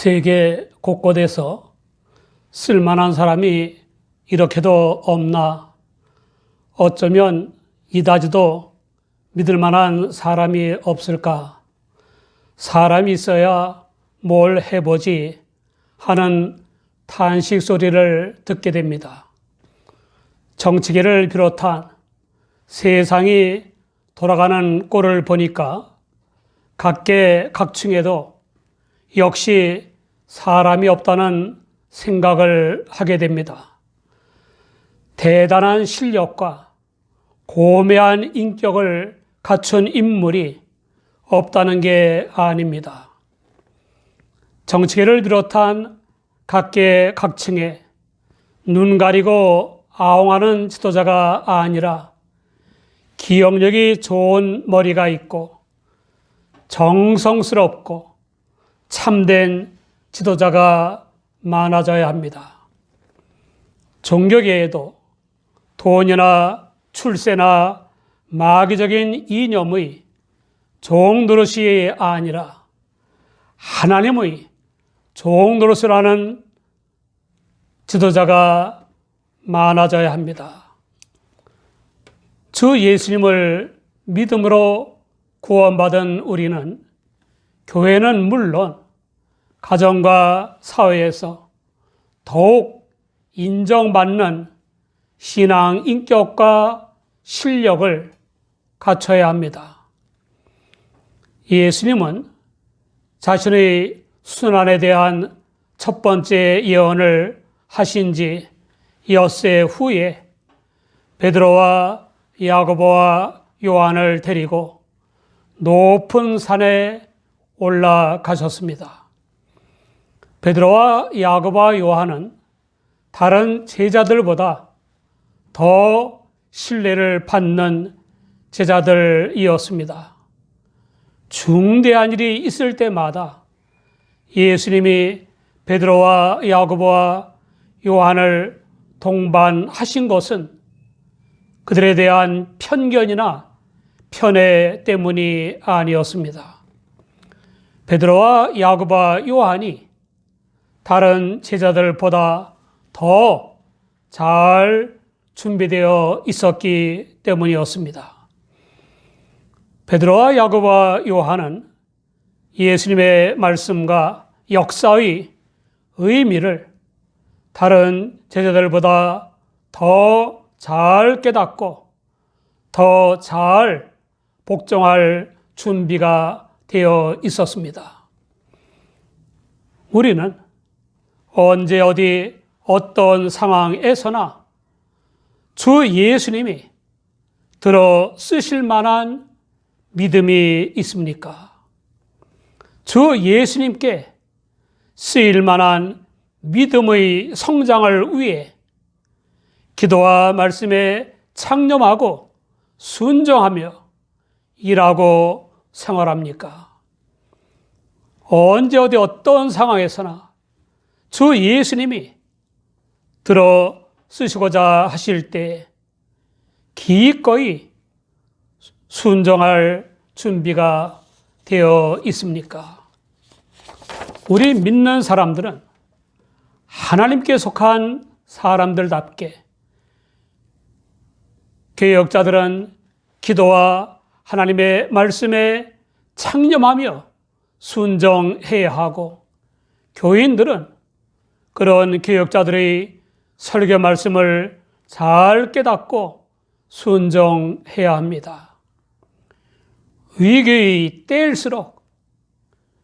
세계 곳곳에서 쓸만한 사람이 이렇게도 없나? 어쩌면 이다지도 믿을 만한 사람이 없을까? 사람이 있어야 뭘 해보지 하는 탄식 소리를 듣게 됩니다. 정치계를 비롯한 세상이 돌아가는 꼴을 보니까 각계각층에도 역시 사람이 없다는 생각을 하게 됩니다. 대단한 실력과 고매한 인격을 갖춘 인물이 없다는 게 아닙니다. 정치계를 비롯한 각계각층에 눈 가리고 아웅하는 지도자가 아니라 기억력이 좋은 머리가 있고 정성스럽고 참된 지도자가 많아져야 합니다. 종교계에도 돈이나 출세나 마귀적인 이념의 종노릇이 아니라 하나님의 종노릇을 하는 지도자가 많아져야 합니다. 주 예수님을 믿음으로 구원받은 우리는 교회는 물론 가정과 사회에서 더욱 인정받는 신앙 인격과 실력을 갖춰야 합니다. 예수님은 자신의 순환에 대한 첫 번째 예언을 하신 지 엿새 후에 베드로와 야고보와 요한을 데리고 높은 산에 올라가셨습니다. 베드로와 야고보와 요한은 다른 제자들보다 더 신뢰를 받는 제자들이었습니다. 중대한 일이 있을 때마다 예수님이 베드로와 야고보와 요한을 동반하신 것은 그들에 대한 편견이나 편애 때문이 아니었습니다. 베드로와 야고보와 요한이 다른 제자들보다 더 잘 준비되어 있었기 때문이었습니다. 베드로와 야고보와 요한은 예수님의 말씀과 역사의 의미를 다른 제자들보다 더 잘 깨닫고 더 잘 복종할 준비가 되어 있었습니다. 우리는 언제 어디 어떤 상황에서나 주 예수님이 들어 쓰실 만한 믿음이 있습니까? 주 예수님께 쓰일 만한 믿음의 성장을 위해 기도와 말씀에 창념하고 순종하며 일하고 생활합니까? 언제 어디 어떤 상황에서나 주 예수님이 들어 쓰시고자 하실 때 기꺼이 순종할 준비가 되어 있습니까? 우리 믿는 사람들은 하나님께 속한 사람들답게 개혁자들은 기도와 하나님의 말씀에 창념하며 순종해야 하고 교인들은 그런 개혁자들의 설교 말씀을 잘 깨닫고 순종해야 합니다. 위기의 때일수록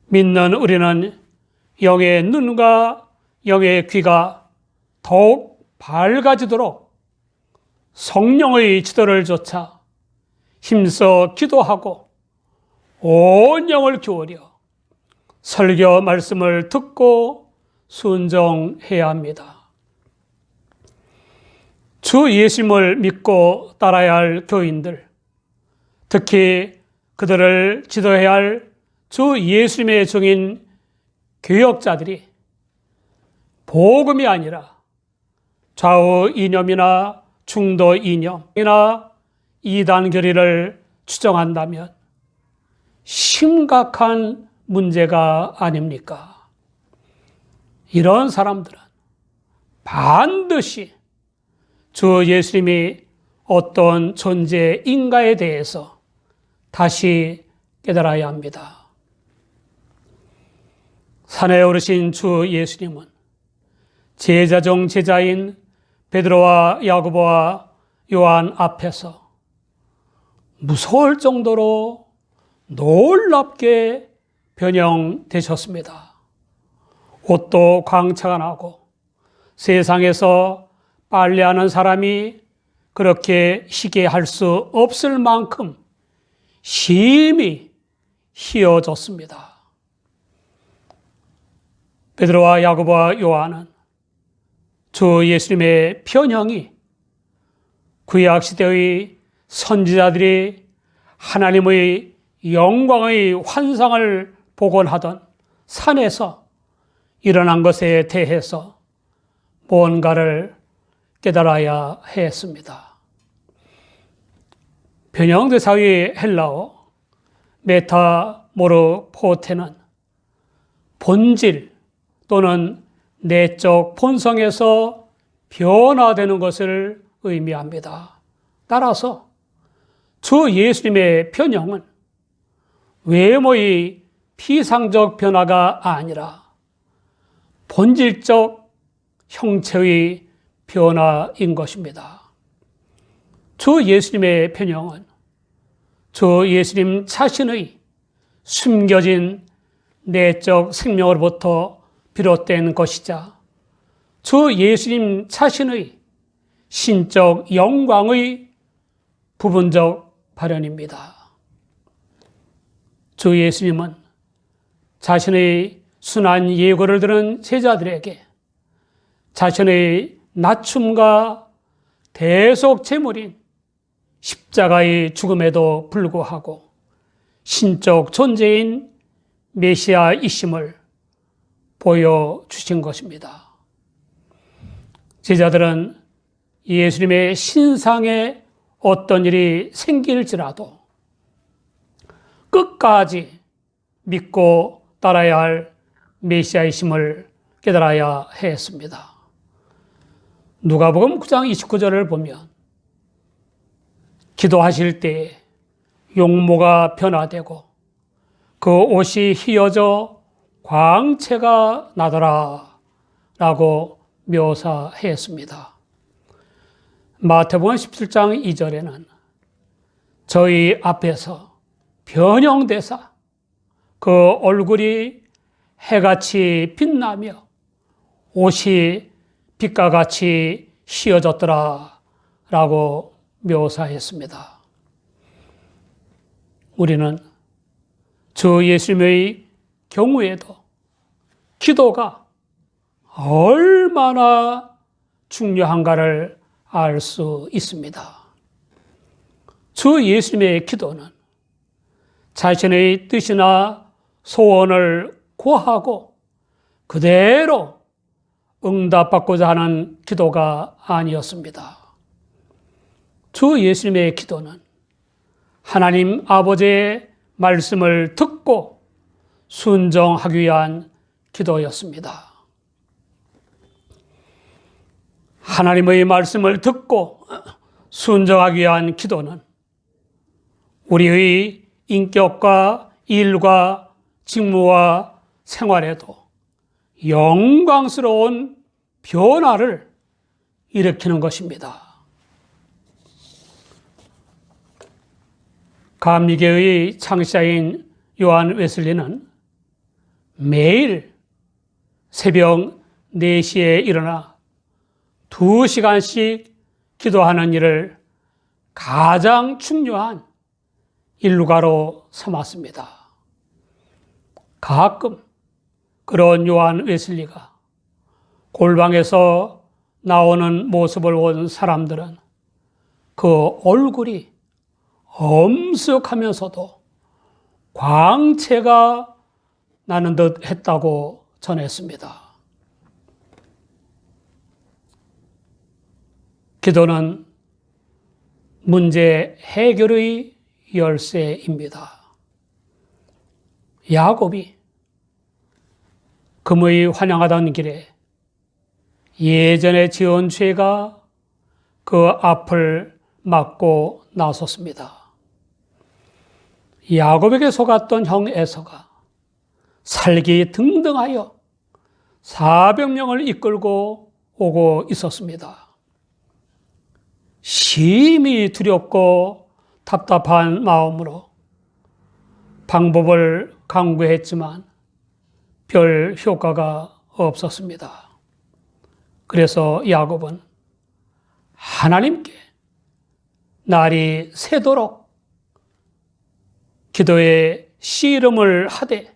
믿는 우리는 영의 눈과 영의 귀가 더욱 밝아지도록 성령의 지도를 좇아 힘써 기도하고 온 영을 기울여 설교 말씀을 듣고 순종해야 합니다. 주 예수님을 믿고 따라야 할 교인들, 특히 그들을 지도해야 할 주 예수님의 종인 교역자들이 복음이 아니라 좌우 이념이나 중도 이념이나 이단 교리를 추정한다면 심각한 문제가 아닙니까? 이런 사람들은 반드시 주 예수님이 어떤 존재인가에 대해서 다시 깨달아야 합니다. 산에 오르신 주 예수님은 제자 중 제자인 베드로와 야고보와 요한 앞에서 무서울 정도로 놀랍게 변형되셨습니다. 옷도 광채가 나고 세상에서 빨래하는 사람이 그렇게 희게 할 수 없을 만큼 심히 희어졌습니다. 베드로와 야고보와 요한은 주 예수님의 변형이 구약시대의 선지자들이 하나님의 영광의 환상을 복원하던 산에서 일어난 것에 대해서 뭔가를 깨달아야 했습니다. 변형대사의 헬라어 메타모르포테는 본질 또는 내적 본성에서 변화되는 것을 의미합니다. 따라서 주 예수님의 변형은 외모의 피상적 변화가 아니라 본질적 형체의 변화인 것입니다. 주 예수님의 변형은 주 예수님 자신의 숨겨진 내적 생명으로부터 비롯된 것이자 주 예수님 자신의 신적 영광의 부분적 발현입니다. 주 예수님은 자신의 순한 예고를 들은 제자들에게 자신의 낮춤과 대속 제물인 십자가의 죽음에도 불구하고 신적 존재인 메시아이심을 보여주신 것입니다. 제자들은 예수님의 신상에 어떤 일이 생길지라도 끝까지 믿고 따라야 할 메시아이심을 깨달아야 했습니다. 누가복음 9장 29절을 보면 기도하실 때에 용모가 변화되고 그 옷이 휘어져 광채가 나더라 라고 묘사했습니다. 마태복음 17장 2절에는 저희 앞에서 변형되사 그 얼굴이 해같이 빛나며 옷이 빛과 같이 휘어졌더라 라고 묘사했습니다. 우리는 주 예수님의 경우에도 기도가 얼마나 중요한가를 알 수 있습니다. 주 예수님의 기도는 자신의 뜻이나 소원을 구하고 그대로 응답받고자 하는 기도가 아니었습니다. 주 예수님의 기도는 하나님 아버지의 말씀을 듣고 순종하기 위한 기도였습니다. 하나님의 말씀을 듣고 순종하기 위한 기도는 우리의 인격과 일과 직무와 생활에도 영광스러운 변화를 일으키는 것입니다. 감리교의 창시자인 요한 웨슬리는 매일 새벽 4시에 일어나 2시간씩 기도하는 일을 가장 중요한 일과로 삼았습니다. 가끔 그런 요한 웨슬리가 골방에서 나오는 모습을 본 사람들은 그 얼굴이 엄숙하면서도 광채가 나는 듯 했다고 전했습니다. 기도는 문제 해결의 열쇠입니다. 야곱이 금의 환영하던 길에 예전에 지은 죄가 그 앞을 막고 나섰습니다. 야곱에게 속았던 형 에서가 살기 등등하여 400명을 이끌고 오고 있었습니다. 심히 두렵고 답답한 마음으로 방법을 강구했지만 별 효과가 없었습니다. 그래서 야곱은 하나님께 날이 새도록 기도의 씨름을 하되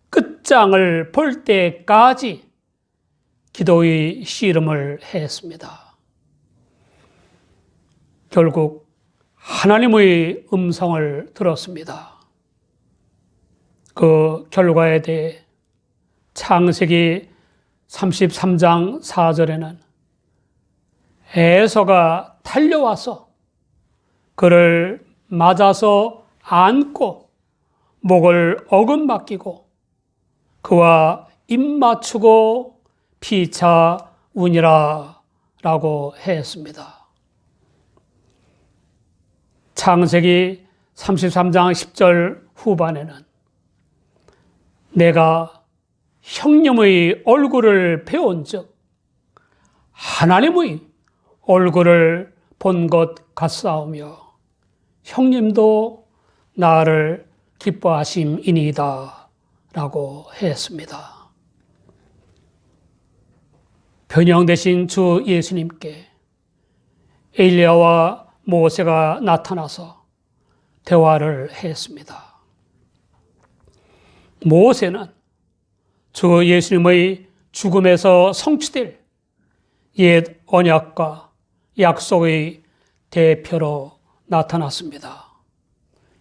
끝장을 볼 때까지 기도의 씨름을 했습니다. 결국 하나님의 음성을 들었습니다. 그 결과에 대해 창세기 33장 4절에는 에서가 달려와서 그를 맞아서 안고 목을 어금맞기고 그와 입맞추고 피차 우니라 라고 했습니다. 창세기 33장 10절 후반에는 내가 형님의 얼굴을 배운즉 하나님의 얼굴을 본 것 같사오며 형님도 나를 기뻐하심이니이다 라고 했습니다. 변형되신 주 예수님께 엘리야와 모세가 나타나서 대화를 했습니다. 모세는 주 예수님의 죽음에서 성취될 옛 언약과 약속의 대표로 나타났습니다.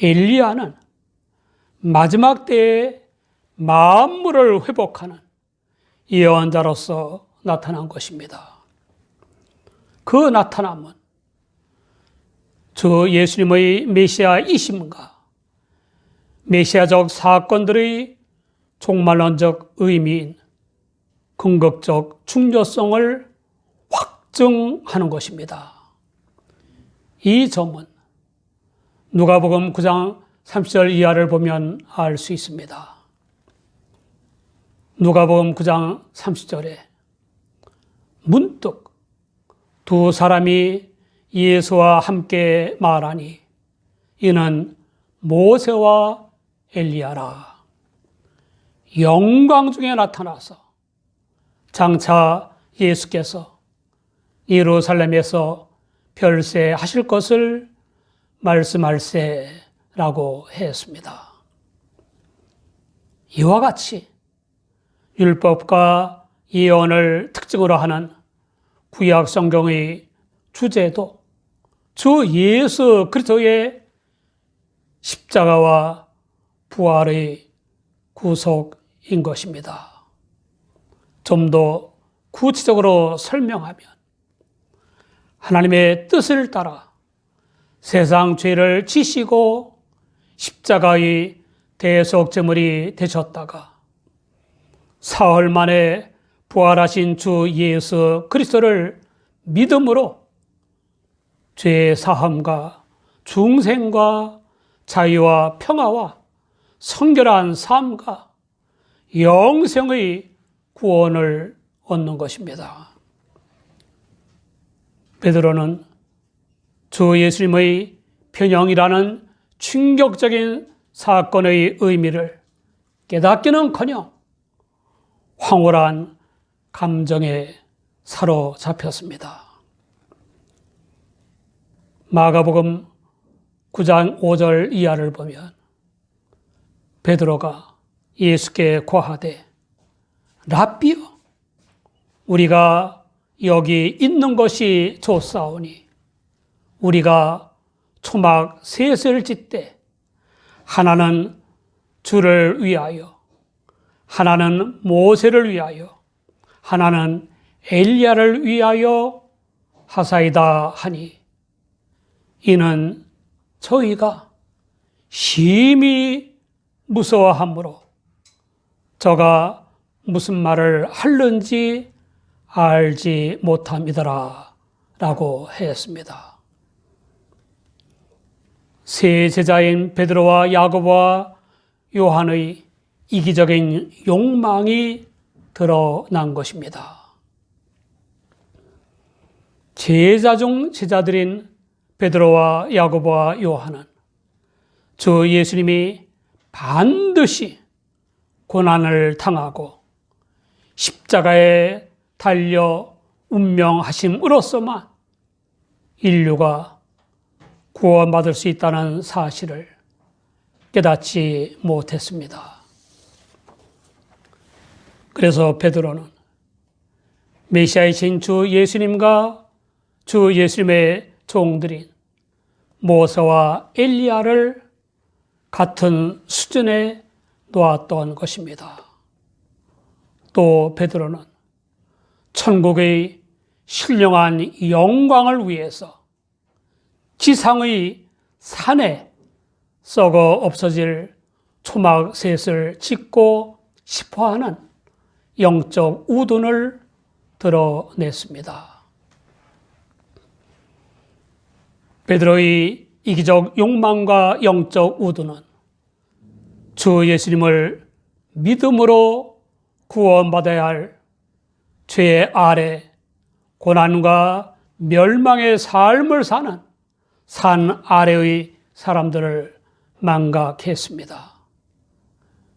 엘리야는 마지막 때에 만물을 회복하는 예언자로서 나타난 것입니다. 그 나타남은 주 예수님의 메시아이심과 메시아적 사건들의 종말론적 의미인 궁극적 중요성을 확증하는 것입니다. 이 점은 누가복음 9장 30절 이하를 보면 알 수 있습니다. 누가복음 9장 30절에 문득 두 사람이 예수와 함께 말하니 이는 모세와 엘리야라. 영광 중에 나타나서 장차 예수께서 예루살렘에서 별세하실 것을 말씀할세라고 했습니다. 이와 같이 율법과 예언을 특징으로 하는 구약 성경의 주제도 주 예수 그리스도의 십자가와 부활의 구속인 것입니다. 좀 더 구체적으로 설명하면 하나님의 뜻을 따라 세상 죄를 지시고 십자가의 대속제물이 되셨다가 사흘 만에 부활하신 주 예수 그리스도를 믿음으로 죄 사함과 중생과 자유와 평화와 성결한 삶과 영생의 구원을 얻는 것입니다. 베드로는 주 예수님의 변형이라는 충격적인 사건의 의미를 깨닫기는커녕 황홀한 감정에 사로잡혔습니다. 마가복음 9장 5절 이하를 보면 베드로가 예수께 고하되 랍비여 우리가 여기 있는 것이 좋사오니 우리가 초막 셋을 짓되 하나는 주를 위하여 하나는 모세를 위하여 하나는 엘리야를 위하여 하사이다 하니 이는 저희가 심히 무서워하므로 저가 무슨 말을 하는지 알지 못함이더라 라고 했습니다. 세 제자인 베드로와 야고보와 요한의 이기적인 욕망이 드러난 것입니다. 제자 중 제자들인 베드로와 야고보와 요한은 주 예수님이 반드시 고난을 당하고 십자가에 달려 운명하심으로써만 인류가 구원받을 수 있다는 사실을 깨닫지 못했습니다. 그래서 베드로는 메시아이신 주 예수님과 주 예수님의 종들인 모세와 엘리야를 같은 수준에 놓았던 것입니다. 또 베드로는 천국의 신령한 영광을 위해서 지상의 산에 썩어 없어질 초막셋을 짓고 싶어하는 영적 우둔을 드러냈습니다. 베드로의 이기적 욕망과 영적 우둔은 주 예수님을 믿음으로 구원받아야 할 죄 아래 고난과 멸망의 삶을 사는 산 아래의 사람들을 망각했습니다.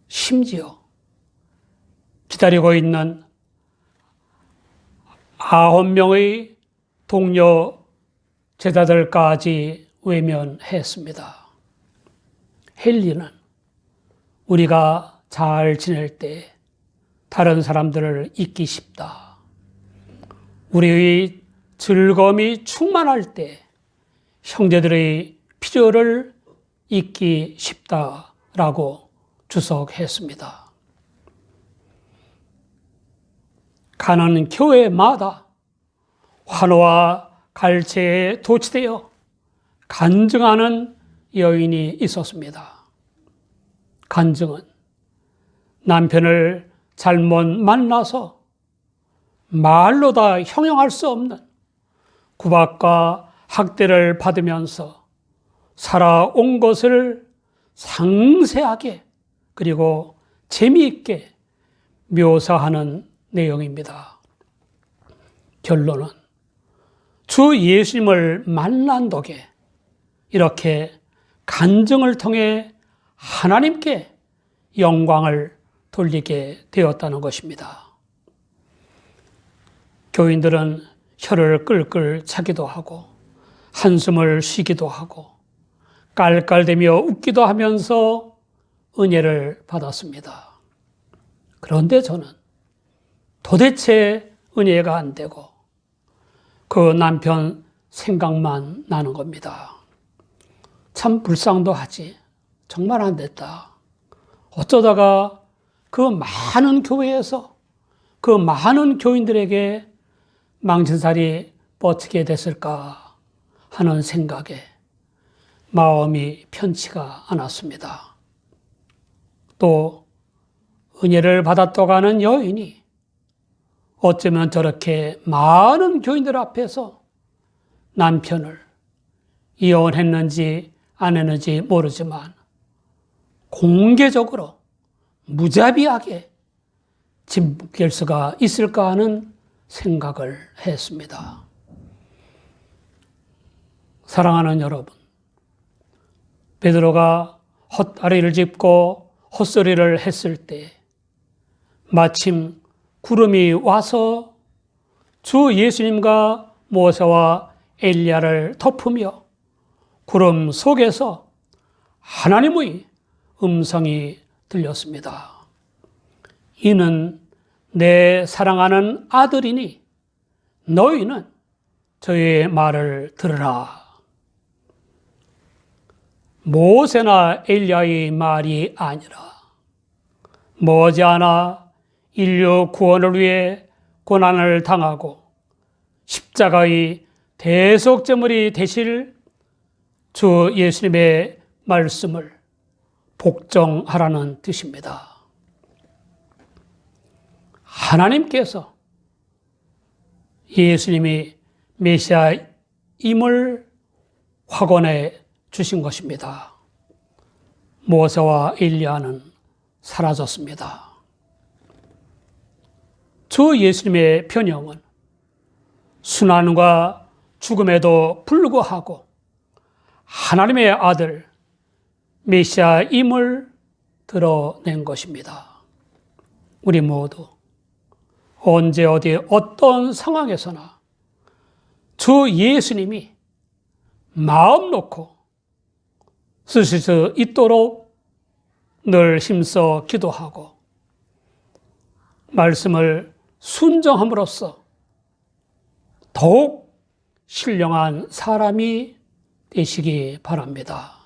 심지어 기다리고 있는 9명의 동료 제자들까지 외면했습니다. 헬리는 우리가 잘 지낼 때 다른 사람들을 잊기 쉽다. 우리의 즐거움이 충만할 때 형제들의 필요를 잊기 쉽다라고 주석했습니다. 가는 교회마다 환호와 갈채에 도취되어 간증하는 여인이 있었습니다. 간증은 남편을 잘못 만나서 말로 다 형용할 수 없는 구박과 학대를 받으면서 살아온 것을 상세하게 그리고 재미있게 묘사하는 내용입니다. 결론은 주 예수님을 만난 덕에 이렇게 간증을 통해 하나님께 영광을 돌리게 되었다는 것입니다. 교인들은 혀를 끌끌 차기도 하고 한숨을 쉬기도 하고 깔깔대며 웃기도 하면서 은혜를 받았습니다. 그런데 저는 도대체 은혜가 안 되고 그 남편 생각만 나는 겁니다. 참 불쌍도 하지. 정말 안 됐다. 어쩌다가 그 많은 교회에서 그 많은 교인들에게 망신살이 뻗치게 됐을까 하는 생각에 마음이 편치가 않았습니다. 또 은혜를 받았다고 하는 여인이 어쩌면 저렇게 많은 교인들 앞에서 남편을 이혼했는지 안 했는지 모르지만 공개적으로 무자비하게 짓뭉갤 수가 있을까 하는 생각을 했습니다. 사랑하는 여러분, 베드로가 헛다리를 짚고 헛소리를 했을 때 마침 구름이 와서 주 예수님과 모세와 엘리야를 덮으며 구름 속에서 하나님의 음성이 들렸습니다. 이는 내 사랑하는 아들이니 너희는 저의 말을 들으라. 모세나 엘리야의 말이 아니라 머지않아 인류 구원을 위해 고난을 당하고 십자가의 대속제물이 되실 주 예수님의 말씀을 복종하라는 뜻입니다. 하나님께서 예수님이 메시아임을 확언해 주신 것입니다. 모세와 엘리야는 사라졌습니다. 주 예수님의 변형은 순환과 죽음에도 불구하고 하나님의 아들 메시아임을 드러낸 것입니다. 우리 모두 언제 어디 어떤 상황에서나 주 예수님이 마음 놓고 쓰실 수 있도록 늘 힘써 기도하고 말씀을 순종함으로써 더욱 신령한 사람이 되시기 바랍니다.